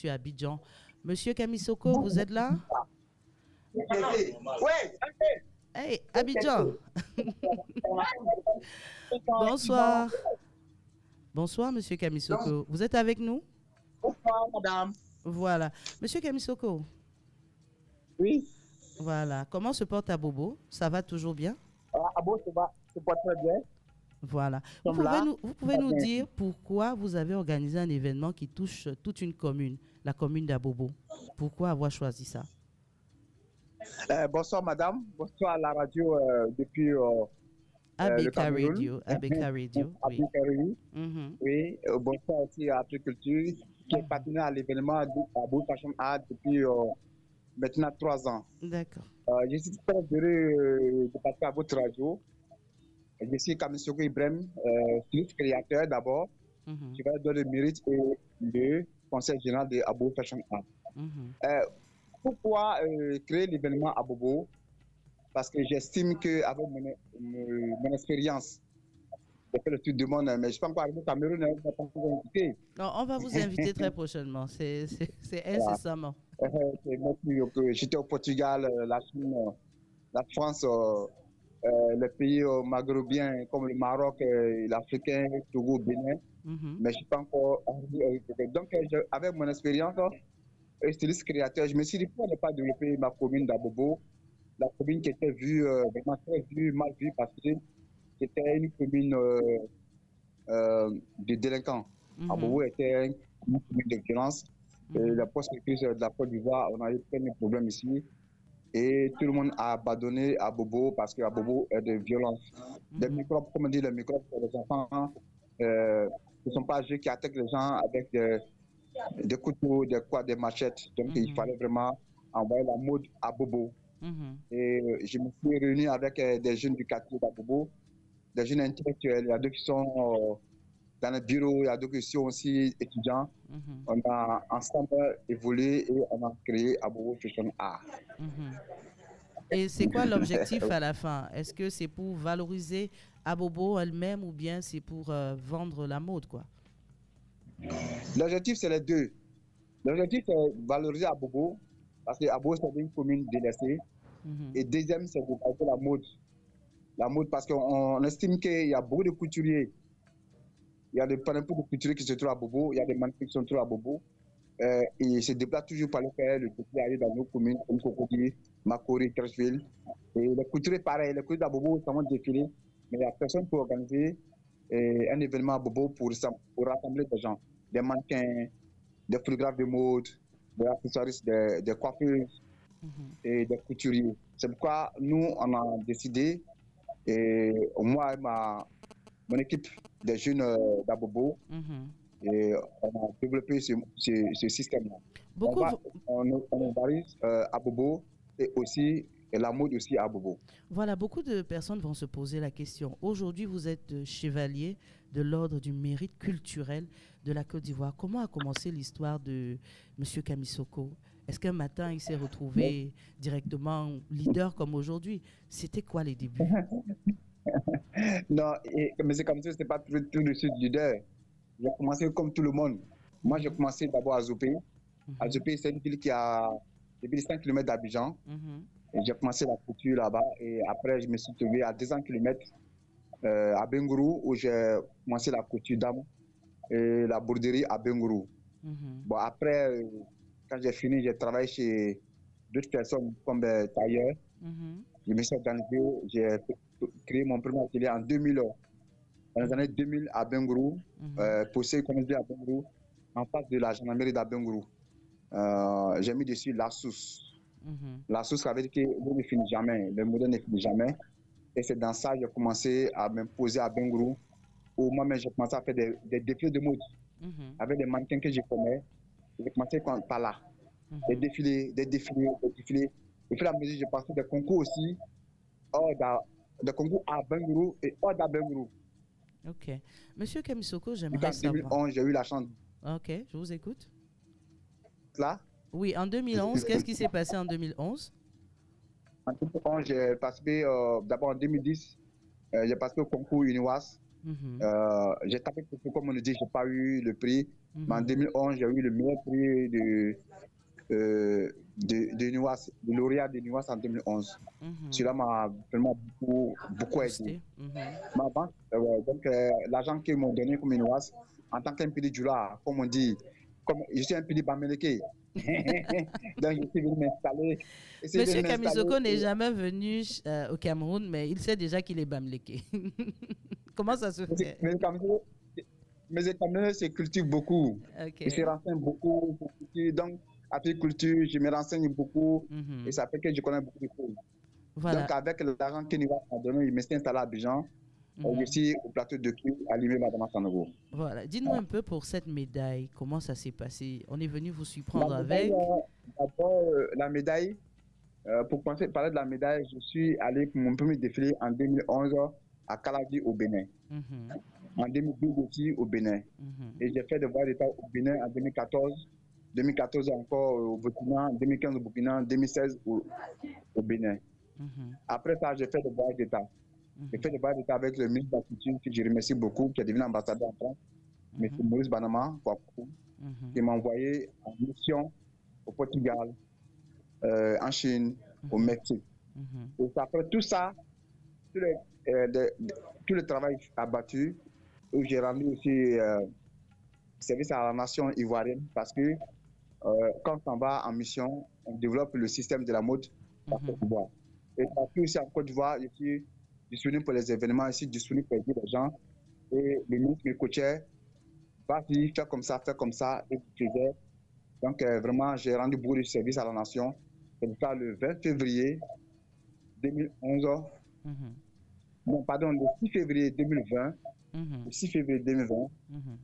sur Abidjan. Monsieur Kamisoko, vous êtes là? Oui. Hey, Abidjan. Bonsoir. Bonsoir, Monsieur Kamisoko. Vous êtes avec nous? Bonsoir, madame. Voilà. Monsieur Kamisoko. Oui. Voilà. Comment se porte Abobo? Ça va toujours bien? Abo, ça va, c'est pas très bien. Voilà. Nous sommes là. Vous pouvez nous dire pourquoi vous avez organisé un événement qui touche toute une commune, la commune d'Abobo. Pourquoi avoir choisi ça? Bonsoir, madame. Bonsoir à la radio depuis le ABK Cameroun. Radio. ABK Radio, oui. ABK Radio. Mhm. Oui. Bonsoir aussi à Agriculture, qui est partenaire à l'événement Abo Fashion Art depuis maintenant 3 ans. D'accord. Je suis très heureux de passer à votre radio. Je suis Kamisoko Ibrahim, styliste créateur d'abord. Je vais donner le mérite et le conseil général de Abo Fashion Art. Pourquoi créer l'événement à Bobo? Parce que j'estime qu'avec mon expérience, j'ai fait le tour du monde, mais je ne suis pas encore arrivé au Cameroun, on va pas vous inviter. Non, on va vous inviter très prochainement, c'est incessamment. J'étais au Portugal, la Chine, la France, les pays maghrébiens comme le Maroc, l'Africain, le Togo, le Bénin, mais je ne suis pas encore arrivé. Donc, avec mon expérience, styliste créateur, je me suis dit pourquoi ne pas développer ma commune d'Abobo, la commune qui était vue, vraiment très vue, mal vue, parce que c'était une commune de délinquants. Abobo était une commune de violence. La post-crise de la Côte d'Ivoire, on a eu plein de problèmes ici. Et tout le monde a abandonné Abobo parce qu'Abobo est de violence. Des microbes, comme on dit, les microbes, les enfants ne sont pas âgés qui attaquent les gens avec des couteaux, des machettes. Donc, il fallait vraiment envoyer la mode à Bobo. Et je me suis réuni avec des jeunes du quartier d'Abobo, des jeunes intellectuels. Il y a deux qui sont dans le bureau, il y a deux qui sont aussi étudiants. On a ensemble évolué et on a créé Abobo Fashion Art. Et c'est quoi l'objectif à la fin? Est-ce que c'est pour valoriser Abobo elle-même ou bien c'est pour vendre la mode, quoi? L'objectif, c'est les deux. L'objectif, c'est valoriser Abobo, parce que Abobo, c'est une commune délaissée. Et deuxième, c'est de valoriser la mode. La mode, parce qu'on estime qu'il y a beaucoup de couturiers. Il y a beaucoup de couturiers qui se trouvent à Bobo, il y a des mannequins qui se trouvent à Bobo. Et ils se déplacent toujours par le fer, le défilé arrive dans nos communes, comme Cocody, Makori, Trashville. Et les couturiers, pareil, les couturiers à Bobo, ça va défiler. Mais il n'y a personne pour organiser un événement à Bobo pour rassembler des gens. Des mannequins, des photographes de mode, des accessoiristes, des coiffeuses et des couturiers. C'est pourquoi nous, on a décidé, et moi et mon équipe des jeunes d'Abobo, et on a développé ce système-là. On varie à Bobo et aussi et la mode aussi à Bobo. Voilà, beaucoup de personnes vont se poser la question. Aujourd'hui, vous êtes chevalier de l'ordre du mérite culturel de la Côte d'Ivoire. Comment a commencé l'histoire de M. Kamisoko? Est-ce qu'un matin, il s'est retrouvé directement leader comme aujourd'hui? C'était quoi les débuts? Non, M. Kamisoko, ce n'était pas tout de suite leader. J'ai commencé comme tout le monde. Moi, j'ai commencé d'abord à Zopé. À Zopé, c'est une ville qui a 5 km d'Abidjan. J'ai commencé la couture là-bas. Et après, je me suis trouvé à 200 km à Bengourou, où j'ai commencé la couture d'âme et la broderie à Bengourou. Bon, après, quand j'ai fini, j'ai travaillé chez d'autres personnes comme des tailleurs. Je me suis organisé, j'ai créé mon premier atelier en 2000. Dans les années 2000 à Bengourou, pour ceux qui connaissent bien à Bengourou, en face de la gendarmerie d'Abengourou. J'ai mis dessus la sauce. La sauce, ça veut dire que le modèle ne finit jamais. Le modèle ne finit jamais. Et c'est dans ça que j'ai commencé à m'imposer à Bengourou, où moi-même j'ai commencé à faire des défilés de mode avec des mannequins que je connais. J'ai commencé par là. Des défilés. Et puis à mesure, j'ai passé des concours aussi, des concours à Bengourou et hors d'Abengourou. Ok. Monsieur Kamisoko, j'aimerais savoir. En 2011, j'ai eu la chance. Ok, je vous écoute. Là? Oui, en 2011, qu'est-ce qui s'est passé en 2011? En 2011, j'ai participé, d'abord en 2010, j'ai participé au concours UNIWAS J'ai tapé beaucoup, comme on le dit, je n'ai pas eu le prix. Mais en 2011, j'ai eu le meilleur prix de NUAS, de lauréat de NUAS en 2011. Cela m'a vraiment beaucoup aidé. Donc, l'argent qu'ils m'ont donné comme NUAS, en tant qu'un du là, comme on dit, comme je suis un pili Baméleke. Donc, je suis venu m'installer. Monsieur Kamisoko n'est jamais venu au Cameroun, mais il sait déjà qu'il est Baméleke. Comment ça se fait? Mais les Camerounais se cultivent beaucoup. Ils se renseignent beaucoup. Donc, apiculture, je me renseigne beaucoup. Et ça fait que je connais beaucoup de choses. Voilà. Donc, avec l'argent qu'il nous a donné, il me s'est installé à Abidjan. Je suis au plateau de Q à Limé Madame Sanogo. Voilà. Dis-nous un peu pour cette médaille, comment ça s'est passé? On est venu vous surprendre avec. D'abord, la médaille, pour parler de la médaille, je suis allé pour mon premier défilé en 2011 à Kaladi au Bénin. En 2012 aussi au Bénin. Et j'ai fait des voyages d'État au Bénin en 2014. 2014 encore au Burkina, 2015 au Burkina, 2016 au Bénin. Après ça, j'ai fait des voyages d'État. J'ai fait des voyages d'État avec le ministre de la Culture, que je remercie beaucoup, qui est devenu ambassadeur en France, M. Maurice Banama, qui m'a envoyé en mission au Portugal, en Chine, au Mexique. Et après tout ça, tout le travail abattu, où j'ai rendu aussi service à la nation ivoirienne, parce que quand on va en mission, on développe le système de la mode en Côte d'Ivoire. Et partout aussi en Côte d'Ivoire, je suis disponible pour les événements, ici disponible pour aider les gens. Et le ministre me coachait, vas-y, fais comme ça, et je faisais. Donc vraiment, j'ai rendu beaucoup de services à la nation. C'est pour ça, le 20 février 2011, non, pardon, le 6 février 2020, le 6 février 2020,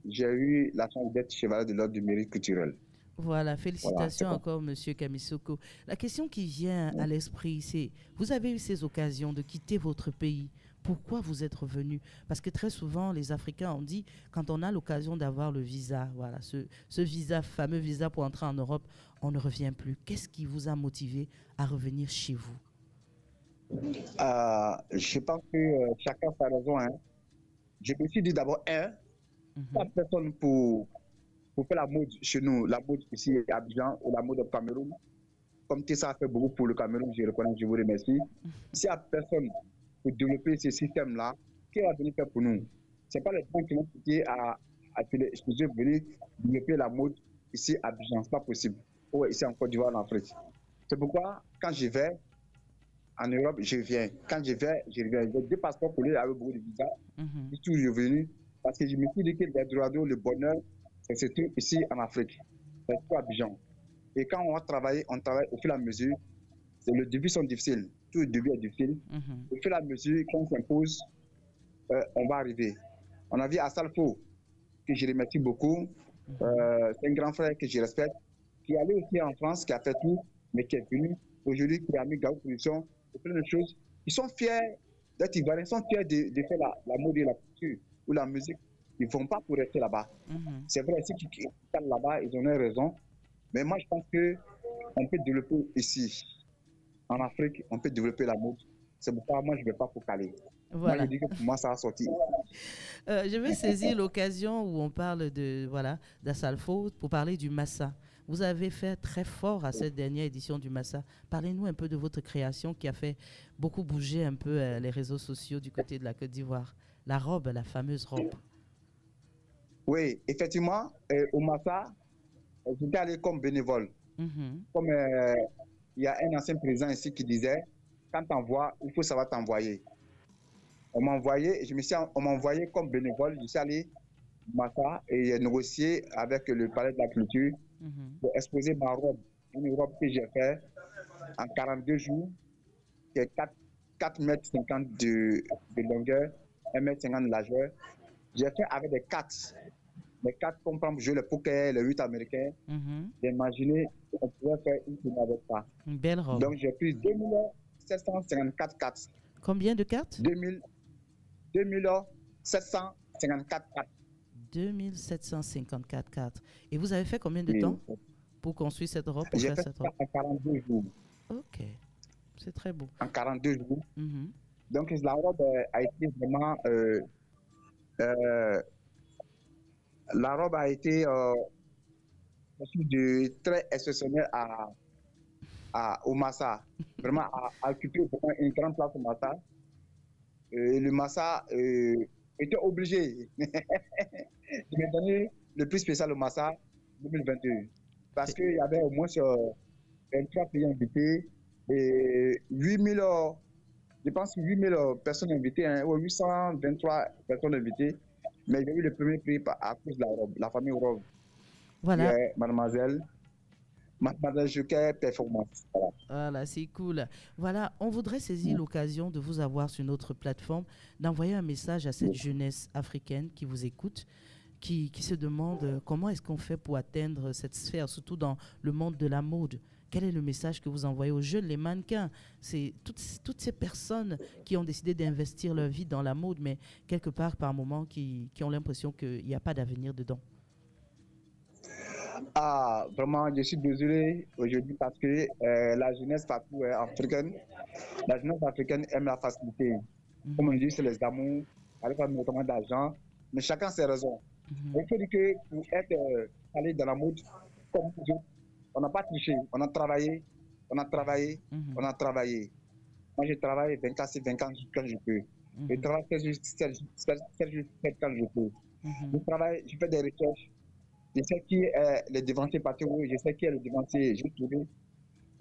j'ai eu la chance d'être chevalier de l'ordre du mérite culturel. Voilà, félicitations encore, Monsieur Kamisoko. La question qui vient à l'esprit, c'est, vous avez eu ces occasions de quitter votre pays. Pourquoi vous êtes revenu? Parce que très souvent, les Africains ont dit, quand on a l'occasion d'avoir le visa, voilà, ce visa, fameux visa pour entrer en Europe, on ne revient plus. Qu'est-ce qui vous a motivé à revenir chez vous? Je pense que chacun a sa raison. Hein. Je me suis dit d'abord, pas personne pour faire la mode chez nous, la mode ici à Abidjan ou la mode au Cameroun. Comme Tessa a fait beaucoup pour le Cameroun, je reconnais, je vous remercie. S'il n'y a personne pour développer ce système-là, qui va venir faire pour nous? Ce n'est pas les gens qui vont quitter à venir développer la mode ici à Abidjan, ce n'est pas possible. Ou ici en Côte d'Ivoire, en Afrique. C'est pourquoi, quand j'y vais, en Europe, je viens. Quand je vais, je reviens. J'ai 2 passeports pour aller avec beaucoup de visas. Je suis toujours revenu parce que je me suis dit que le bonheur, c'est tout ici en Afrique. C'est tout à Abidjan. Et quand on va travailler, on travaille au fur et à mesure. Les débuts sont difficiles. Tout le début est difficile. Au fur et à mesure, quand on s'impose, on va arriver. On a vu Assalfo, que je remercie beaucoup. C'est un grand frère que je respecte, qui est allé aussi en France, qui a fait tout, mais qui est venu aujourd'hui, qui a mis Gao Production, plein de choses. Ils sont fiers d'être ivoiriens, ils sont fiers de faire la mode et la culture ou la musique. Ils ne vont pas pour rester là-bas. C'est vrai, ceux qui sont là-bas, ils ont raison. Mais moi, je pense qu'on peut développer ici, en Afrique, on peut développer la mode. C'est pourquoi moi, je ne vais pas pour caler. Voilà. Moi, je dis que pour moi, ça va sortir. Je vais saisir l'occasion où on parle de d'Assalfo pour parler du Massa. Vous avez fait très fort à cette dernière édition du Massa. Parlez-nous un peu de votre création qui a fait beaucoup bouger un peu les réseaux sociaux du côté de la Côte d'Ivoire. La robe, la fameuse robe. Oui, effectivement, au Massa, j'étais allé comme bénévole. Comme il y a un ancien président ici qui disait, quand tu envoies, il faut savoir t'envoyer. On m'a envoyé, on m'a envoyé comme bénévole, je suis allé au Massa et négocié avec le Palais de la Culture pour exposer ma robe. Une robe que j'ai fait en 42 jours, qui est 4,50 m de longueur, 1,50 m de largeur. J'ai fait avec des 4. Les 4 qu'on prend pour jouer le poker, les 8 américains. J'ai imaginé qu'on pouvait faire une tournée avec ça. Une belle robe. Donc j'ai pris 2754 cartes. Combien de cartes? 2754 cartes. 2754 cartes. Et vous avez fait combien de temps pour construire cette robe? J'ai fait ça en 42 jours. Ok, c'est très beau. En 42 jours. Donc la robe a été vraiment Euh, la robe a été de très exceptionnel au Massa. Vraiment, à occuper une grande place au Massa. Le Massa était obligé de me donner le prix spécial au Massa 2022. Parce qu'il y avait au moins 23 pays invités et 8000, je pense 8000 personnes invitées, hein, 823 personnes invitées. Mais j'ai eu le premier prix à cause de la robe, la famille robe. Voilà. Mademoiselle Joker Performance. Voilà. Voilà, c'est cool. Voilà, on voudrait saisir l'occasion de vous avoir sur notre plateforme, d'envoyer un message à cette jeunesse africaine qui vous écoute, qui se demande comment est-ce qu'on fait pour atteindre cette sphère, surtout dans le monde de la mode. Quel est le message que vous envoyez aux jeunes, les mannequins? C'est toutes ces personnes qui ont décidé d'investir leur vie dans la mode, mais quelque part, par moment, qui ont l'impression qu'il n'y a pas d'avenir dedans. Ah, vraiment, je suis désolé aujourd'hui parce que la jeunesse partout africaine, la jeunesse africaine aime la facilité. Comme on dit, c'est les amours, avec notamment d'argent, mais chacun ses raisons. Il faut dire que pour être allé dans la mode, comme toujours, on n'a pas triché, on a travaillé, on a travaillé, on a travaillé. Moi, je travaille 24 sur 24 quand je peux. Je travaille 7 jours quand je peux. Je travaille, je fais des recherches. Je sais qui est le devancier Patio, je sais qui est le devancier Jules Touré,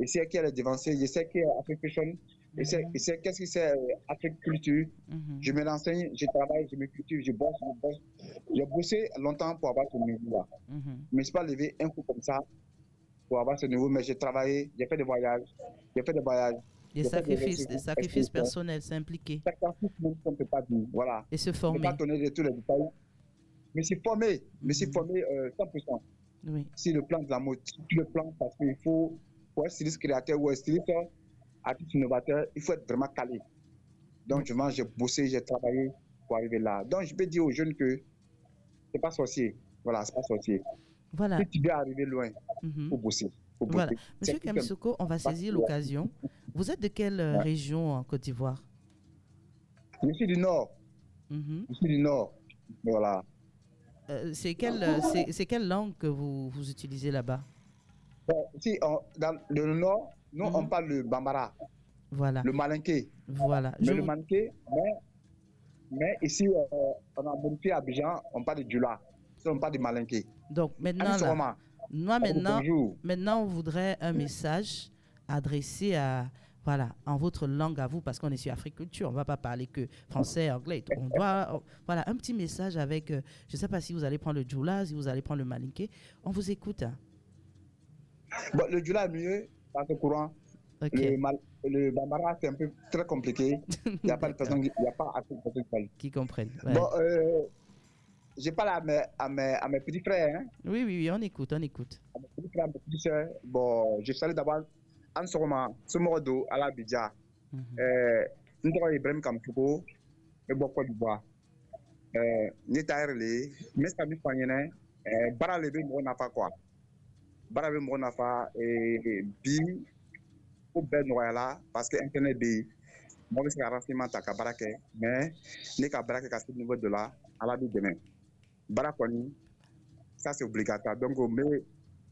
je sais qui est le devancier, je sais qui est Africation, je sais qu'est-ce que c'est Africulture. Je me renseigne, je travaille, je me cultive, je bosse. J'ai bossé longtemps pour avoir ce niveau-là. Je ne me suis pas levé un coup comme ça pour avoir ce niveau, mais j'ai travaillé, j'ai fait des voyages. Des sacrifices personnels, s'impliquer. Sacrifices même qu'on ne peut pas dire, voilà. Et se former. Je ne vais pas donner de tous les détails. Je me suis formé, 100%. Oui. C'est le plan de la mode, le plan parce qu'il faut, pour être styliste créateur ou être styliste artiste innovateur, il faut être vraiment calé. Donc, j'ai bossé, j'ai travaillé pour arriver là. Donc, je peux dire aux jeunes que c'est pas sorcier. Voilà, c'est pas sorcier. Voilà. Si tu veux arriver loin, il faut bosser. Voilà. Monsieur Camisoko, on va saisir l'occasion. Vous êtes de quelle région en Côte d'Ivoire? Je suis du Nord. Je suis du Nord. Voilà. C'est quelle langue que vous utilisez là-bas? Si, dans le Nord, nous, on parle le Bambara. Voilà. Le Malinké. Voilà. Mais le Malinké, mais ici, on a modifié à Abidjan, on parle du Djoula. On parle du Malinké. Donc, maintenant, maintenant, on voudrait un message adressé voilà, en votre langue à vous, parce qu'on est sur Africulture, on ne va pas parler que français, anglais. On doit, voilà, un petit message avec, je ne sais pas si vous allez prendre le Djoula, si vous allez prendre le Malinké. On vous écoute. Bon, le Djoula est mieux, dans ce courant. Okay. Le Bambara, c'est un peu très compliqué. Il n'y a pas de personnes, il n'y a pas assez de personnes qui comprennent. Ouais. Bon, je parle à mes petits frères. Hein. Oui, on écoute. À mes petits frères, à mes petites soeurs. Bon, je salue d'abord en ce moment, Somorodo, à l'Abidjan. Nous avons Ibrahim Kamfouko, et beaucoup de bois. Nitaerle, mais ça me fait bara levé mon nafa quoi. Bara levé mon nafa et bi au ben noyala parce que internet bi moi je suis renseignement ta kabarake mais les kabarake à ce niveau de là à la vie demain. Bara koni ça c'est obligatoire donc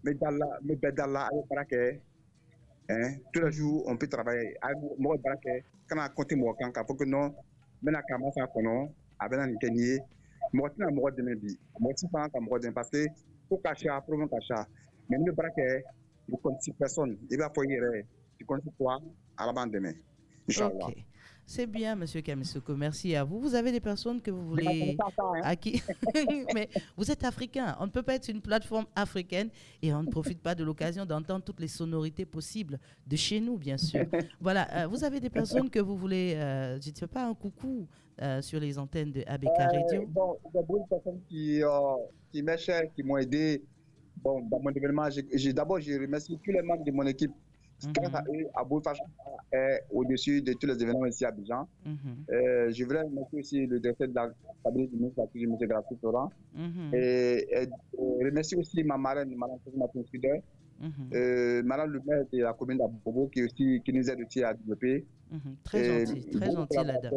mais dans la avec barake hein tous les jours on peut travailler moi barake quand on compte moi quand faut que non maintenant comment ça kono avec un kenye moi tu na moi de bi moi tu pas comme moi parce que pour cacher pour cacher mais le barake il compte 6 personnes il va foyer tu comptes quoi à la bande demain inchallah. Okay. C'est bien, Monsieur Camisoko. Merci à vous. Vous avez des personnes que vous voulez à qui mais vous êtes africain. On ne peut pas être une plateforme africaine et on ne profite pas de l'occasion d'entendre toutes les sonorités possibles de chez nous, bien sûr. Voilà. Vous avez des personnes que vous voulez, je ne sais pas, un coucou sur les antennes de ABK Radio. Bon, il y a beaucoup de personnes qui m'aident cher, qui m'ont aidé. Bon, dans mon événement, d'abord, je remercie tous les membres de mon équipe. Grâce à eux, Abou Facha est au-dessus de tous les événements ici à Abidjan. Je voudrais remercier aussi le directeur de la cabinet du ministre de la M. Graffi Florent. Et remercier aussi ma marraine, Mme Martin Scuder, Mme le maire de la commune d'Abobo qui nous aide aussi à développer. Très gentil, la dame.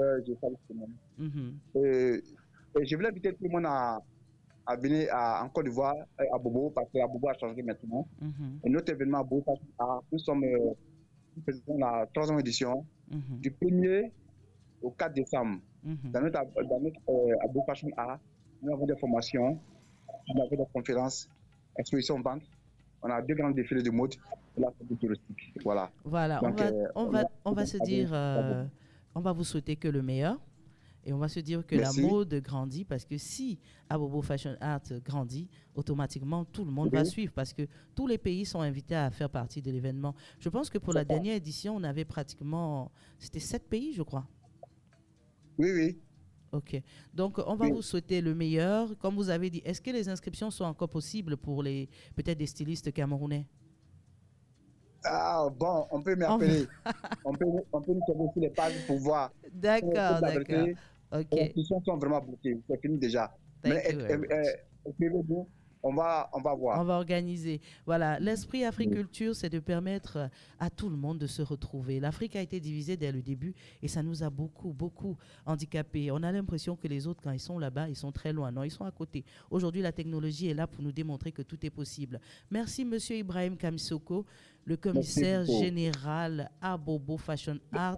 Et je voulais inviter tout le monde à venir en Côte d'Ivoire, à Bobo, parce que Bobo a changé maintenant. Et notre événement à Bobo, nous faisons la 3e édition du 1er au 4 décembre. Dans notre Bobo Fashion Art, nous avons des formations, nous avons des conférences, expositions vente. On a 2 grands défilés de mode et la santé touristique. Voilà. Donc, on va se dire, on va vous souhaiter que le meilleur. Et on va se dire que la mode grandit, parce que si Abobo Fashion Art grandit, automatiquement, tout le monde va suivre, parce que tous les pays sont invités à faire partie de l'événement. Je pense que pour la dernière édition, on avait pratiquement, c'était 7 pays, je crois. Oui. OK. Donc, on va vous souhaiter le meilleur. Comme vous avez dit, est-ce que les inscriptions sont encore possibles pour peut-être des stylistes camerounais? Ah bon, on peut m'appeler. on peut nous trouver sur les pages pour voir. D'accord. OK. Les inscriptions sont vraiment bloquées. C'est fini déjà. Mais écrivez-vous. On va voir. On va organiser. Voilà, l'esprit Africulture, c'est de permettre à tout le monde de se retrouver. L'Afrique a été divisée dès le début et ça nous a beaucoup handicapés. On a l'impression que les autres, quand ils sont là-bas, ils sont très loin. Non, ils sont à côté. Aujourd'hui, la technologie est là pour nous démontrer que tout est possible. Merci, Monsieur Ibrahim Kamisoko, le commissaire général à Bobo Fashion Art.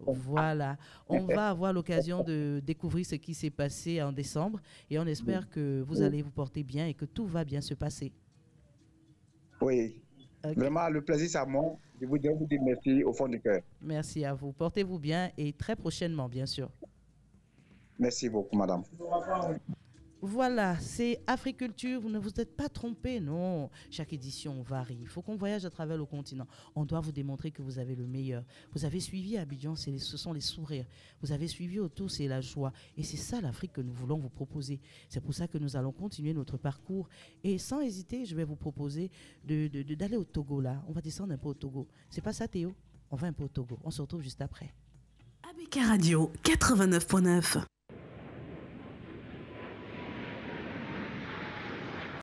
Voilà. On va avoir l'occasion de découvrir ce qui s'est passé en décembre et on espère que vous allez vous porter bien et que tout va bien se passer. Oui. Okay. Vraiment, le plaisir, c'est à moi. Je vous dis merci au fond du cœur. Merci à vous. Portez-vous bien et très prochainement, bien sûr. Merci beaucoup, madame. Voilà, c'est Africulture, vous ne vous êtes pas trompé, non. Chaque édition varie. Il faut qu'on voyage à travers le continent. On doit vous démontrer que vous avez le meilleur. Vous avez suivi Abidjan, ce sont les sourires. Vous avez suivi autour, c'est la joie. Et c'est ça l'Afrique que nous voulons vous proposer. C'est pour ça que nous allons continuer notre parcours. Et sans hésiter, je vais vous proposer d'aller au Togo, là. On va descendre un peu au Togo. C'est pas ça, Théo? On va un peu au Togo. On se retrouve juste après. ABK Radio 89.9.